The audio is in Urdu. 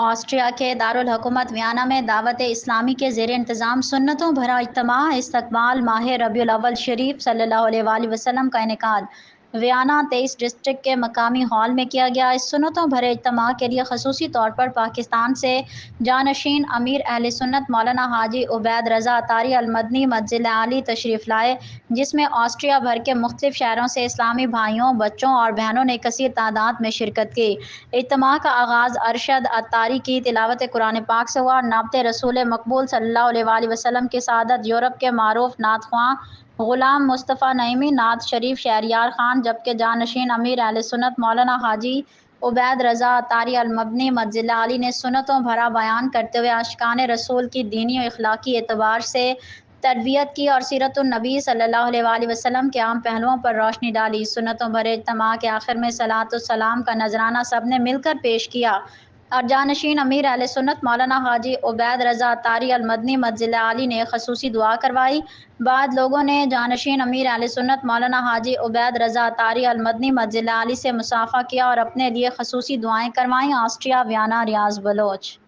آسٹریا کے دارالحکومت ویانا میں دعوت اسلامی کے زیر انتظام سنتوں بھرا اجتماع استقبال ماہ ربیع الاول شریف صلی اللہ علیہ وآلہ وسلم کا انعقاد ویانا 23 ڈسٹرکٹ کے مقامی ہال میں کیا گیا۔ اس سنتوں بھرے اجتماع کے لیے خصوصی طور پر پاکستان سے جانشین امیر اہل سنت مولانا حاجی عبید رضا اطاری المدنی مجلس عالی تشریف لائے، جس میں آسٹریا بھر کے مختلف شہروں سے اسلامی بھائیوں، بچوں اور بہنوں نے کثیر تعداد میں شرکت کی۔ اجتماع کا آغاز ارشد اطاری کی تلاوت قرآن پاک سے ہوا۔ نعت رسول مقبول صلی اللہ علیہ وآلہ وسلم کی سعادت یورپ کے معروف نعت خواں غلام مصطفیٰ نعیمی نعت شریف شہریار خان، جبکہ جانشین امیر اہل سنت مولانا حاجی عبید رضا اطاری المدنی مجلس عالی نے سنتوں بھرا بیان کرتے ہوئے عاشقان رسول کی دینی و اخلاقی اعتبار سے تربیت کی اور سیرت النبی صلی اللہ علیہ وآلہ وسلم کے عام پہلوؤں پر روشنی ڈالی۔ سنتوں بھرے اجتماع کے آخر میں صلاۃ السلام کا نذرانہ سب نے مل کر پیش کیا اور جانشین امیر اہل سنت مولانا حاجی عبید رضا اطاری المدنی مجلس عالی نے خصوصی دعا کروائی۔ بعد لوگوں نے جانشین امیر اہل سنت مولانا حاجی عبید رضا اطاری المدنی مجلس عالی سے مصافحہ کیا اور اپنے لیے خصوصی دعائیں کروائیں۔ آسٹریا ویانا ریاض بلوچ۔